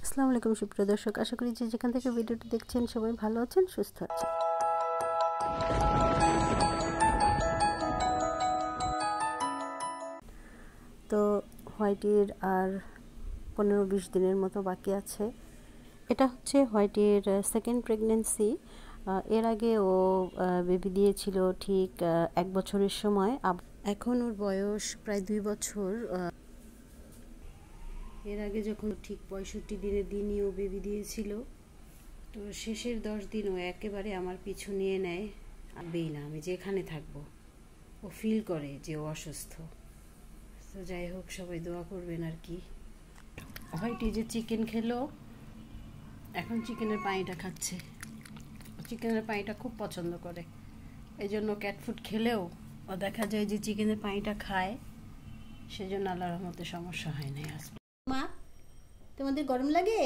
আসসালামু আলাইকুম সুপ্রিয় দর্শক, আশা করি যে যেখান থেকে ভিডিওটি দেখছেন সবাই ভালো আছেন, সুস্থ আছেন। তো হোয়াইটির আর 15-20 দিনের মতো বাকি আছে। এটা হচ্ছে হোয়াইটির সেকেন্ড প্রেগন্যান্সি। এর আগে ও বেবি দিয়েছিল ঠিক 1 বছরের সময়। এখন ওর বয়স প্রায় 2 বছর। এর আগে যখন ঠিক 65 দিনের দিনই ও বেবি দিয়েছিল, তো শেষের 10 দিন ও একেবারে আমার পিছু নিয়ে নেয়। আবেই না আমি যেখানে থাকবো, ও ফিল করে যে ও অসুস্থ। তো যাই হোক, সবাই দোয়া করবেন আর কি। হোয়াইটি যে চিকেন খেলো, এখন চিকেনের পানিটা খাচ্ছে। চিকেনের পানিটা খুব পছন্দ করে, এই জন্য ক্যাট ফুড খেলেও ও দেখা যায় যে চিকেনের পানিটা খায়, সেজন্য আল্লাহর রহমতে সমস্যা হয় না। মা, তোমাদের গরম লাগে?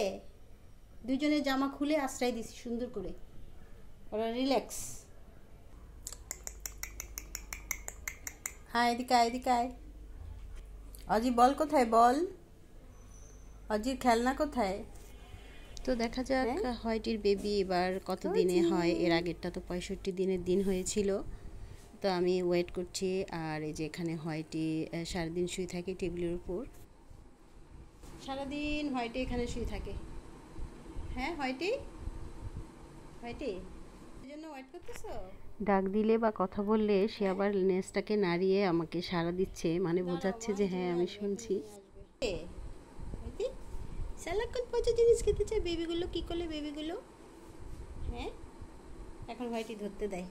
দুজনের জামা খুলে আশ্রয় দিছি সুন্দর করে, ওরা রিল্যাক্স। হ্যাঁ, এদিকে আয়, এদিকে আয়। অজি বল কোথায়, বল অজির খেলনা কোথায়? তো দেখা যাক হোয়াইটির বেবি এবার কত দিনে হয়। এর আগেরটা তো 65 দিনের দিন হয়েছিল। তো আমি ওয়েট করছি। আর এই যে এখানে হোয়াইটি সারাদিন শুয়ে থাকে টেবিলের উপর। সারাদিন হোয়াইটি এখানে শুয়ে থাকে। হ্যাঁ হোয়াইটি, হোয়াইটি এই জন্য ওয়েট করতেছো? ডাক দিলে বা কথা বললে সে আবার নেজটাকে নাড়িয়ে আমাকে সাড়া দিচ্ছে, মানে বোঝাচ্ছে যে হ্যাঁ আমি শুনছি। সারাক্ষণ পচা জিনিস খেতে চায় বেবিগুলো। কি করলে বেবিগুলো? হ্যাঁ, এখন হোয়াইটি ধরতে দেয়।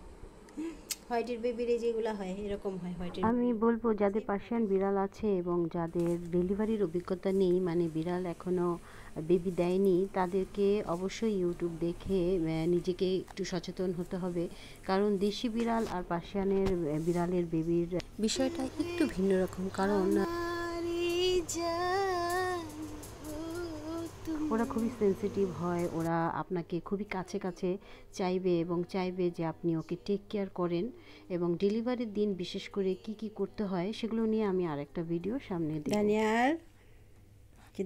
হোয়াইটের বেবির যেগুলো হয় এরকম হয় হোয়াইটের। আমি বলবো যাদের পার্সিয়ান বিড়াল আছে এবং যাদের ডেলিভারির অভিজ্ঞতা নেই, মানে বিড়াল এখনও বেবি দেয়নি, তাদেরকে অবশ্যই ইউটিউব দেখে নিজেকে একটু সচেতন হতে হবে। কারণ দেশি বিড়াল আর পার্সিয়ানের বিড়ালের বেবির বিষয়টা একটু ভিন্ন রকম। কারণ ওরা খুবই সেন্সিটিভ হয়, ওরা আপনাকে খুবই কাছে কাছে চাইবে এবং চাইবে যে আপনি ওকে টেক কেয়ার করেন। এবং ডেলিভারির দিন বিশেষ করে কি কি করতে হয় সেগুলো নিয়ে আমি আরেকটা ভিডিও সামনে দিই।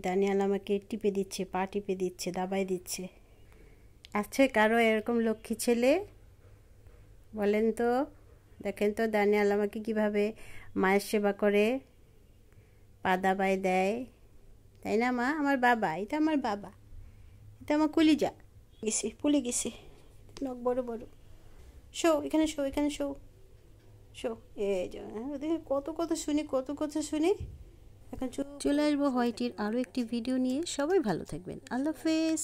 দানিয়াল আমাকে টিপে দিচ্ছে, পা টিপে দিচ্ছে, দাবাই দিচ্ছে। আছে কারো এরকম লক্ষ্মী ছেলে? বলেন তো, দেখেন তো দানিয়াল আমাকে কিভাবে মায়ের সেবা করে, পা দাবাই দেয়, তাই না মা? আমার বাবা, এটা আমার বাবা, এটা আমার কলিজা। গেছি পুলে গেছি, নখ বড় বড়। শো এখানে, শো এখানে, শো শো। এই যে ওদের কত কথা শুনি, কত কথা শুনি। এখন চলে আসবো হোয়াইটির আরও একটি ভিডিও নিয়ে। সবাই ভালো থাকবেন, আল্লাহ হাফেজ।